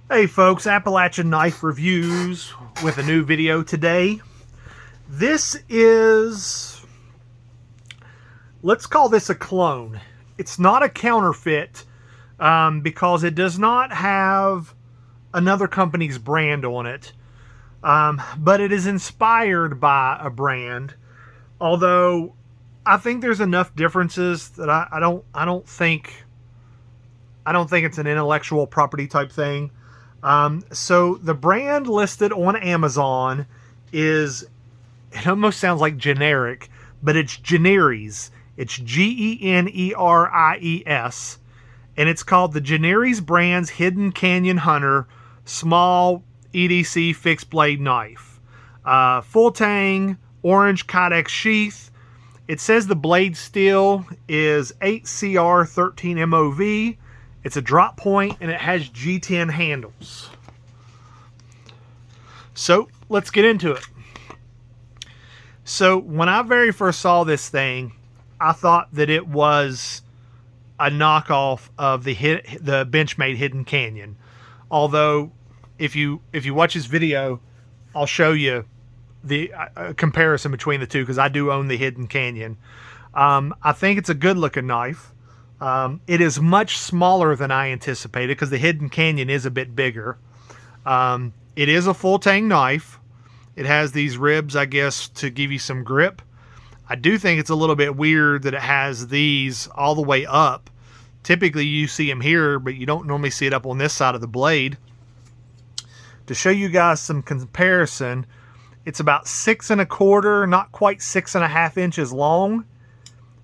Hey folks, Appalachian Knife Reviews with a new video today. This is, let's call this a clone. It's not a counterfeit because it does not have another company's brand on it, but it is inspired by a brand. Although I think there's enough differences that I don't think it's an intellectual property type thing. So the brand listed on Amazon is, it almost sounds like generic, but it's Generis. It's Generis, and it's called the Generis Brands Hidden Canyon Hunter Small EDC Fixed Blade Knife. Full tang, orange Kydex sheath. It says the blade steel is 8CR13 MOV. It's a drop point and it has G10 handles. So let's get into it. So when I very first saw this thing, I thought that it was a knockoff of the Benchmade Hidden Canyon. Although if you watch this video, I'll show you the comparison between the two because I do own the Hidden Canyon. I think it's a good looking knife. It is much smaller than I anticipated because the Hidden Canyon is a bit bigger. It is a full tang knife. It has these ribs, I guess, to give you some grip. I do think it's a little bit weird that it has these all the way up. Typically you see them here, but you don't normally see it up on this side of the blade. To show you guys some comparison, it's about 6 1/4, not quite 6 1/2 inches long.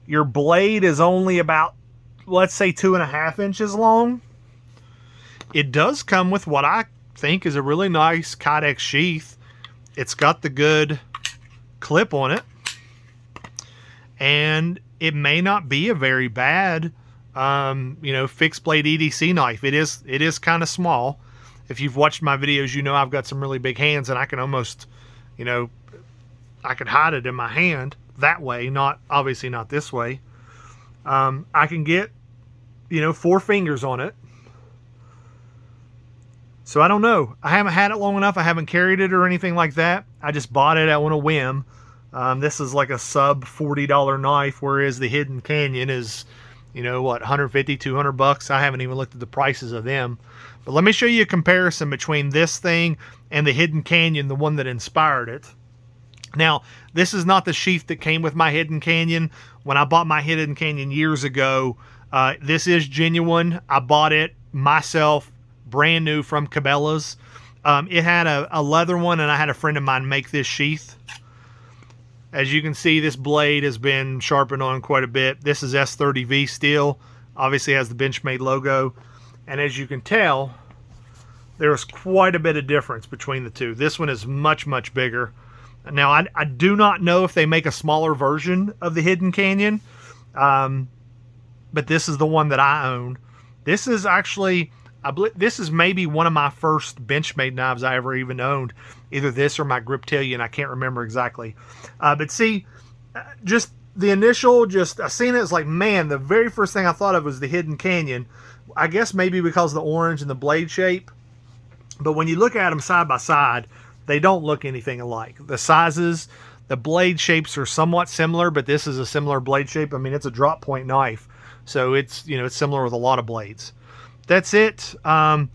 Your blade is only about, let's say, 2 1/2 inches long. It does come with what I think is a really nice Kydex sheath. It's got the good clip on it, and it may not be a very bad fixed blade EDC knife. It is kind of small. If you've watched my videos, you know I've got some really big hands, and I can almost, I could hide it in my hand that way, obviously not this way. I can get 4 fingers on it. So I don't know. I haven't had it long enough. I haven't carried it or anything like that. I just bought it on a whim. This is like a sub $40 knife, whereas the Hidden Canyon is, what, 150, 200 bucks. I haven't even looked at the prices of them. But let me show you a comparison between this thing and the Hidden Canyon, the one that inspired it. Now, this is not the sheath that came with my Hidden Canyon. When I bought my Hidden Canyon years ago, this is genuine. I bought it myself, brand new from Cabela's. It had a leather one, and I had a friend of mine make this sheath. As you can see, this blade has been sharpened on quite a bit. This is S30V steel. Obviously has the Benchmade logo. And as you can tell, there's quite a bit of difference between the two. This one is much, much bigger. Now, I do not know if they make a smaller version of the Hidden Canyon, but this is the one that I own. This is actually, this is maybe one of my first Benchmade knives I ever even owned. Either this or my Griptilian, I can't remember exactly. But see, just the initial, I seen it, it's like, man, the very first thing I thought of was the Hidden Canyon. I guess maybe because of the orange and the blade shape. But when you look at them side by side, they don't look anything alike. The sizes, the blade shapes are somewhat similar, but this is a similar blade shape. I mean, it's a drop point knife, so it's it's similar with a lot of blades. That's it. I'm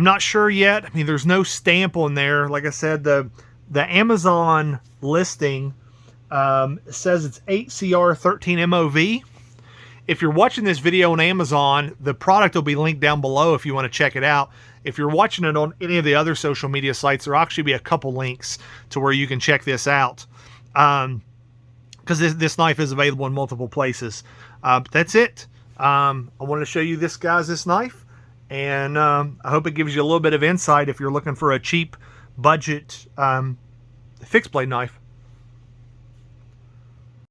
not sure yet. I mean, there's no stamp on there. Like I said, the Amazon listing says it's 8CR13 MOV. If you're watching this video on Amazon, the product will be linked down below if you want to check it out. If you're watching it on any of the other social media sites, there'll actually be a couple links to where you can check this out. Because this knife is available in multiple places. But that's it. I wanted to show you this knife. And I hope it gives you a little bit of insight if you're looking for a cheap budget fixed blade knife.